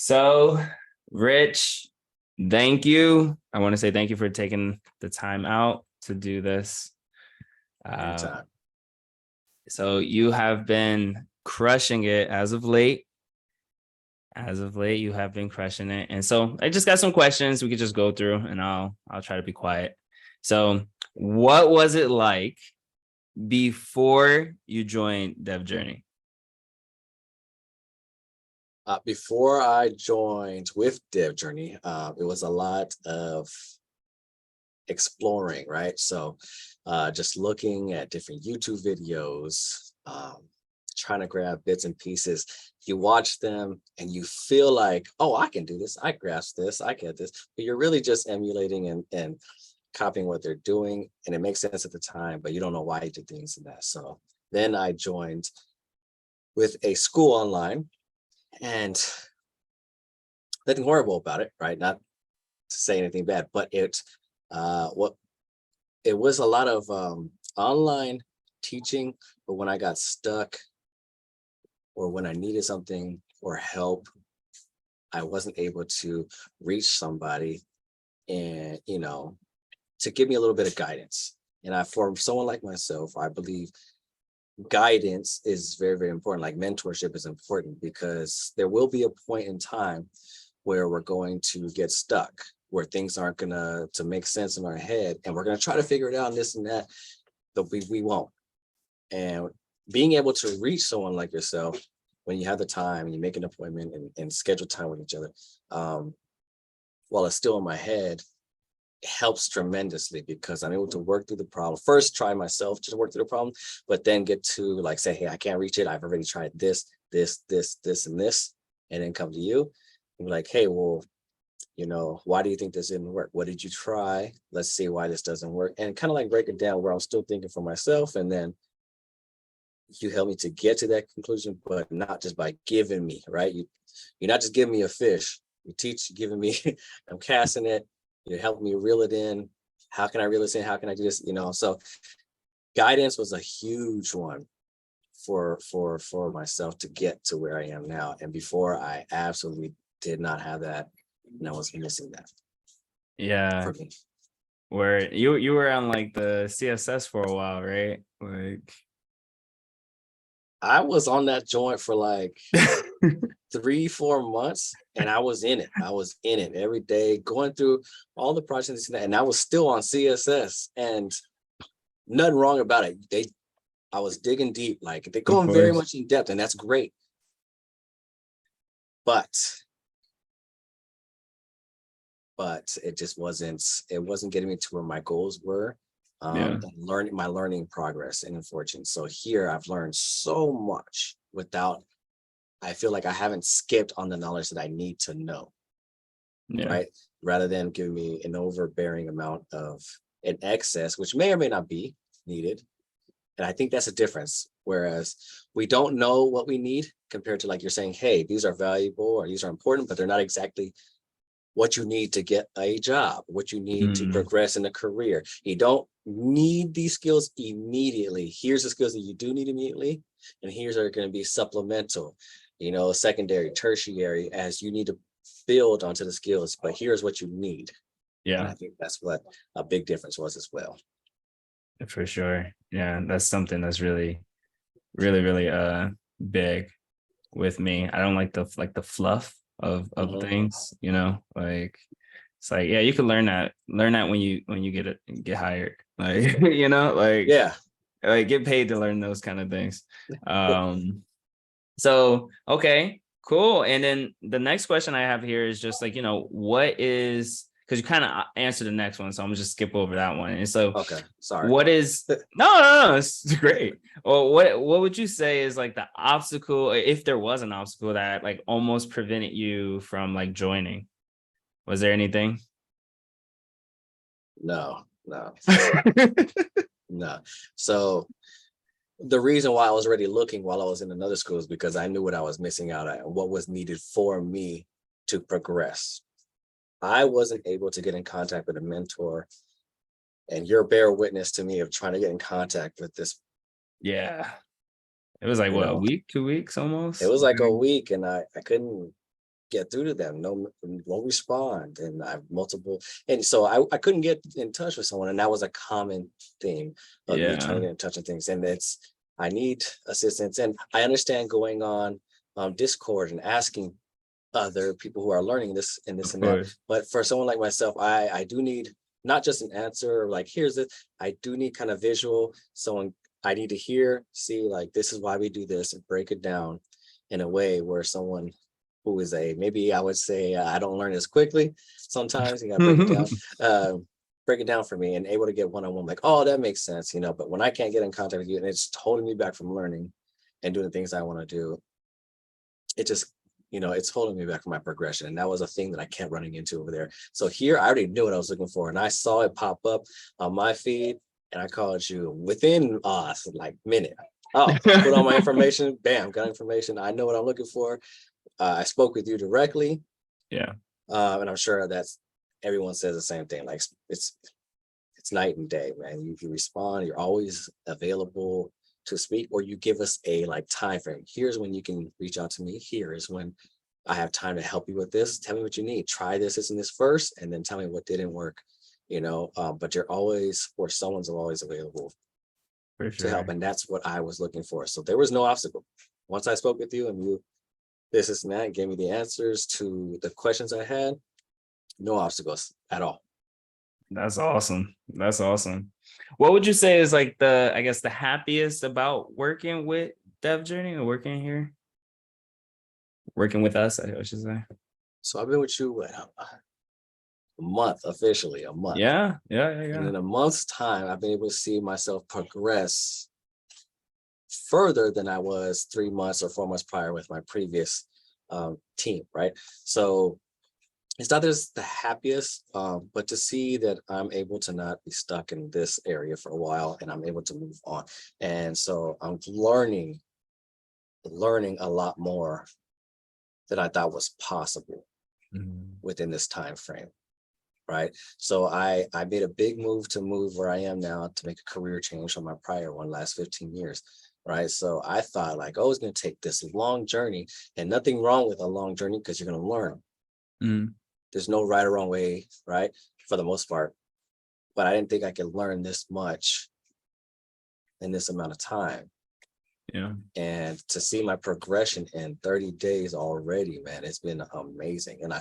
So, Rich, thank you. I want to say thank you for taking the time out to do this. Uh, Anytime. so you have been crushing it as of late. As of late, you have been crushing it. And so I just got some questions we could just go through and I'll try to be quiet. So, what was it like before you joined Dev Jourknee? Before I joined with Dev Jourknee, it was a lot of exploring, right? So just looking at different YouTube videos, trying to grab bits and pieces. You watch them and you feel like, oh, I can do this. I grasp this. I get this. But you're really just emulating and copying what they're doing. And it makes sense at the time, but you don't know why you did things in that. So then I joined with a school online and nothing horrible about it, right? Not to say anything bad, but what it was a lot of online teaching, but when I got stuck or when I needed something or help, I wasn't able to reach somebody and to give me a little bit of guidance. And for someone like myself, I believe guidance is very, very important. Like mentorship is important because there will be a point in time where we're going to get stuck, where things aren't gonna to make sense in our head, and we're gonna try to figure it out and this and that, but we won't. And being able to reach someone like yourself when you have the time and you make an appointment and schedule time with each other, while it's still in my head, helps tremendously because I'm able to work through the problem. First, try myself to work through the problem, but then get to like say, hey, I can't reach it. I've already tried this, and this, and then come to you and be like, hey, well, why do you think this didn't work? What did you try? Let's see why this doesn't work. And kind of like break it down where I'm still thinking for myself. And then you help me to get to that conclusion, but not just by giving me, right? You're not just giving me a fish. You teach, giving me, I'm casting it. You help me reel it in. How can I reel this in? How can I do this? So guidance was a huge one for myself to get to where I am now. And before I absolutely did not have that. And I was missing that Yeah, for me. where you were on like the CSS for a while, right? Like I was on that joint for like 3-4 months and I was in it. I was in it every day, going through all the projects and I was still on CSS and nothing wrong about it. I was digging deep, like they're of going very course. much in depth, and that's great. But it wasn't getting me to where my goals were. Yeah. And learning progress and fortune. So here I've learned so much without, I feel like I haven't skipped on the knowledge that I need to know, Yeah. right? Rather than giving me an overbearing amount of an excess, which may or may not be needed. And I think that's a difference. Whereas we don't know what we need compared to like you're saying, hey, these are valuable or these are important, but they're not exactly what you need to get a job, what you need to Mm, progress in a career. You don't need these skills immediately. Here's the skills that you do need immediately, and here's are going to be supplemental, secondary, tertiary, as you need to build onto the skills. But here's what you need, and yeah, I think that's what a big difference was as well. for sure. Yeah, that's something that's really, really, really big with me. I don't like the fluff of Mhm. things, like it's like, yeah, you can learn that when you get hired. Like, Yeah. like get paid to learn those kind of things. Um So, okay, cool. And then the next question I have here is just like, what is, because you kind of answered the next one. So I'm gonna just skip over that one. And so, Okay. Sorry. what is, no, it's great. Well, what would you say is like the obstacle, if there was an obstacle that like almost prevented you from like joining? Was there anything? No, no, no. So the reason why I was already looking while I was in another school is because I knew what I was missing out at and what was needed for me to progress. I wasn't able to get in contact with a mentor, and you're a bear witness to me of trying to get in contact with this. Yeah. It was like You what, a know, week, 2 weeks it almost? was like a week, and I couldn't. get through to them. No, won't respond. And I have multiple, and so I couldn't get in touch with someone. And that was a common theme of me trying to Yeah. get in touch with things. And I need assistance. And I understand going on Discord and asking other people who are learning this and this Of and that. course. But for someone like myself, I do need not just an answer like here's it. I do need kind of visual. Someone I need to hear, see like this is why we do this and break it down in a way where someone who is maybe I would say I don't learn as quickly. Sometimes you gotta break it down for me and able to get one-on-one, like, oh, that makes sense, But when I can't get in contact with you and it's holding me back from learning and doing the things I want to do, it just it's holding me back from my progression. And that was a thing that I kept running into over there. So here I already knew what I was looking for and I saw it pop up on my feed and I called you within like minute. Oh, put on my information, bam, got information. I know what I'm looking for. I spoke with you directly. Yeah. And I'm sure that's everyone says the same thing. Like it's night and day, man. You respond, you're always available to speak, or you give us a like time frame. Here's when you can reach out to me. Here is when I have time to help you with this. Tell me what you need. Try this and this first, and then tell me what didn't work. But you're always, or someone's always available For to help, sure. and that's what I was looking for. So there was no obstacle. Once I spoke with you, and you this and that gave me the answers to the questions I had. No obstacles at all. That's awesome. That's awesome. What would you say is like I guess the happiest about working with Dev Journey or working here? Working with us, I should say. So I've been with you a month, officially a month. Yeah, yeah, yeah, And yeah. in a month's time, I've been able to see myself progress further than I was 3 months or 4 months prior with my previous team, right? So it's not just the happiest, but to see that I'm able to not be stuck in this area for a while and I'm able to move on. And so I'm learning a lot more than I thought was possible Mhm. within this time frame. Right. So I made a big move where I am now to make a career change from my prior one last 15 years. Right. So I thought like, oh, it's going to take this long journey and nothing wrong with a long journey because you're going to learn. Mhm. There's no right or wrong way, right? For the most part. But I didn't think I could learn this much in this amount of time. Yeah. And to see my progression in 30 days already, man, it's been amazing. And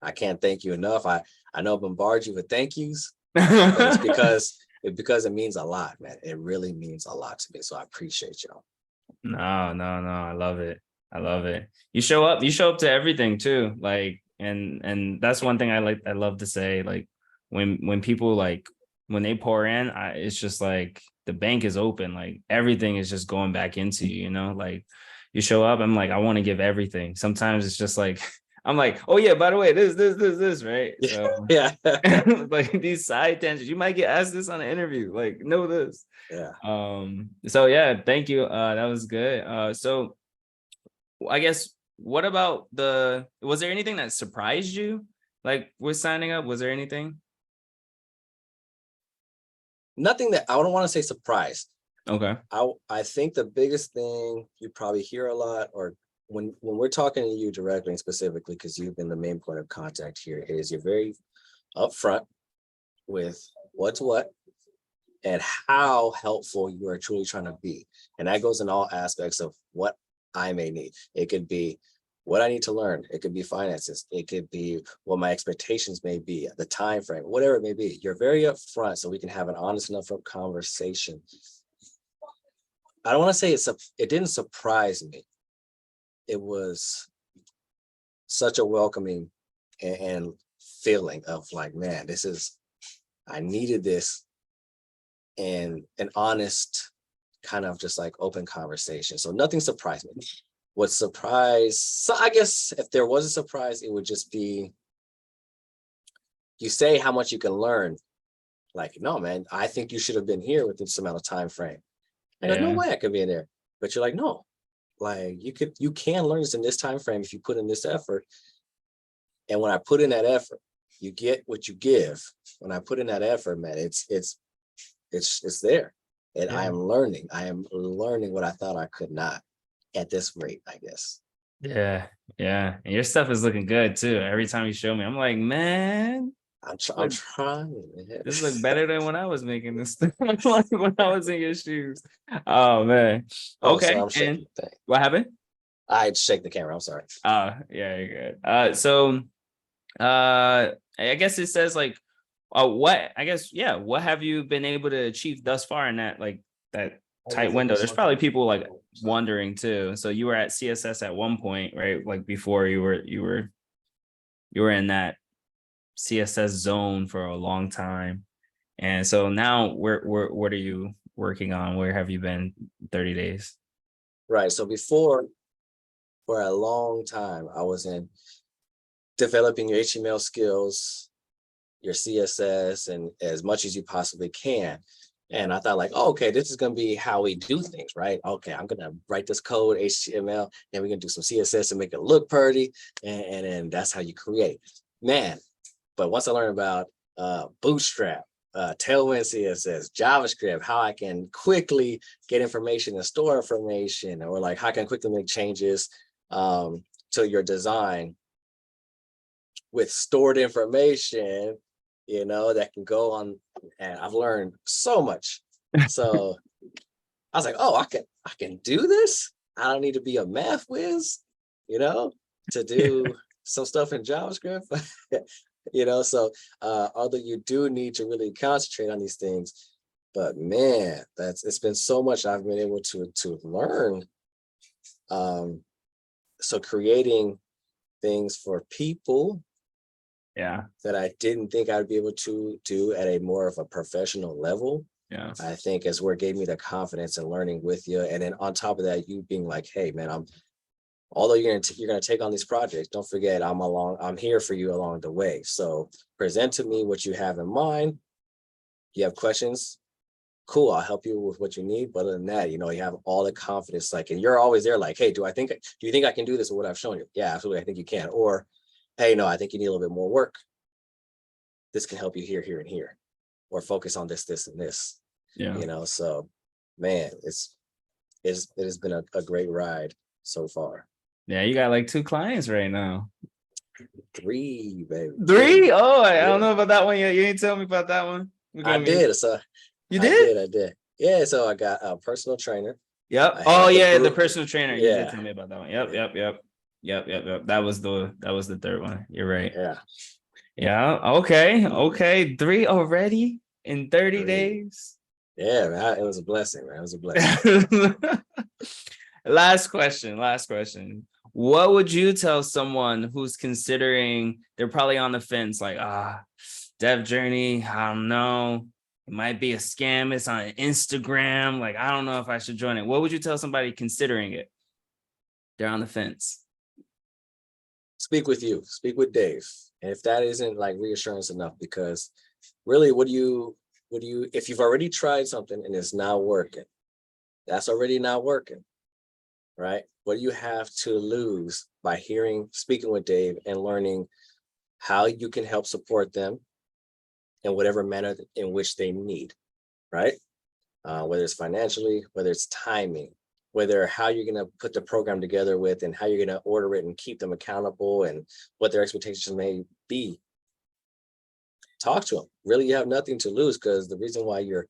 I can't thank you enough. I know I bombard you with thank yous, but it's because it means a lot, man. It really means a lot to me. So I appreciate y'all. No, no, no. I love it. I love it. You show up to everything too. Like, and that's one thing I love to say. Like when people like when they pour in, it's just like the bank is open. Like everything is just going back into you, like you show up, I'm like, I want to give everything. Sometimes it's just like, I'm like, oh yeah, by the way, this, right? So Yeah. like these side tangents, you might get asked this on an interview, like know this. Yeah. So yeah, thank you. That was good. So I guess what about was there anything that surprised you like with signing up? Was there anything? Nothing that I don't want to say surprise. Okay. I think the biggest thing you probably hear a lot, or when we're talking to you directly and specifically, because you've been the main point of contact here, is you're very upfront with what's what and how helpful you are truly trying to be. And that goes in all aspects of what I may need. It could be what I need to learn. It could be finances. It could be what my expectations may be, the time frame, whatever it may be. You're very upfront so we can have an honest enough conversation. I don't want to say it didn't surprise me. It was such a welcoming and feeling of like, man, I needed this, and an honest kind of just like open conversation. So nothing surprised me. What surprised, so I guess if there was a surprise, it would just be you say how much you can learn. Like, no, man, I think you should have been here with this amount of time frame. And like, no Yeah. way I could be in there. But you're like, no, like you can learn this in this time frame if you put in this effort. And when I put in that effort, you get what you give. When I put in that effort, man, it's there. And Yeah. I am learning what I thought I could not at this rate, I guess. Yeah, yeah. And your stuff is looking good too. Every time you show me, I'm like, man, I'm look, trying, man. this look better than when I was making this stuff. Like when I was in your shoes. Oh man. Oh, so Okay. I'm And shaking the thing. what happened? I shake the camera. I'm sorry. Yeah, you're good. I guess it says like what I guess, yeah, what have you been able to achieve thus far in that tight window? There's probably people like wondering too. So you were at CSS at one point, right? Like before you were in that CSS zone for a long time. And so now what are you working on? Where have you been 30 days? Right. So before, for a long time, I was in developing your HTML skills, your CSS, and as much as you possibly can. And I thought like, oh, okay, this is going to be how we do things, right? Okay, I'm going to write this code, HTML, and we're going to do some CSS and make it look pretty. And then that's how you create. Man, but once I learned about Bootstrap, Tailwind CSS, JavaScript, how I can quickly get information and store information, or like how I can quickly make changes to your design with stored information, that can go on. And I've learned so much. So I was like, oh, I can do this. I don't need to be a math whiz, to do some stuff in JavaScript. So although you do need to really concentrate on these things, but man, it's been so much I've been able to learn. So creating things for people Yeah, that I didn't think I'd be able to do at a more of a professional level, yeah. I think is where it gave me the confidence in learning with you. And then on top of that, you being like, hey man, although you're gonna take on these projects, don't forget I'm here for you along the way. So present to me what you have in mind. You have questions, cool, I'll help you with what you need. But other than that, you have all the confidence, like, and you're always there like, hey, do you think I can do this with what I've shown you? Yeah, absolutely, I think you can. Or, hey, no, I think you need a little bit more work. This can help you here, here, and here, or focus on this, and this. Yeah. So man, it has been a great ride so far. Yeah, you got like 2 clients right now. 3, baby. 3? Oh, I Yeah, don't know about that one yet. You didn't tell me about that one. We're I gonna be did. So You I did? did. I did. Yeah. So I got a personal trainer. Yep. I Oh have the yeah, the boot. personal trainer. You did Yeah. tell me about that one. Yep, Yeah. yep, yep. Yep. That was the third one. You're right. Yeah. Yeah. Okay. Okay. 3 already in 30 3. days. Yeah, man. It was a blessing, man. It was a blessing. Last question. Last question. What would you tell someone who's considering, they're probably on the fence, like, Dev Jourknee, I don't know. It might be a scam. It's on Instagram. Like, I don't know if I should join it. What would you tell somebody considering it? They're on the fence. Speak with you. Speak with Dave. And if that isn't like reassurance enough, because really, if you've already tried something and it's not working, that's already not working, right? What do you have to lose by speaking with Dave and learning how you can help support them in whatever manner in which they need, right? Whether it's financially, whether it's timing, whether how you're going to put the program together with, and how you're going to order it and keep them accountable, and what their expectations may be. Talk to them. Really, you have nothing to lose, because the reason why you're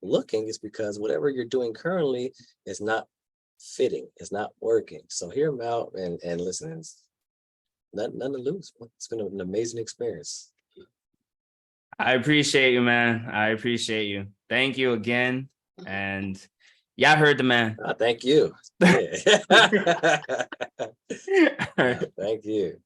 looking is because whatever you're doing currently is not fitting, it's not working. So hear them out and listen. It's none to lose. It's been an amazing experience. I appreciate you, man. I appreciate you. Thank you again. And yeah, I heard the man. Thank you. Yeah. All right. Thank you.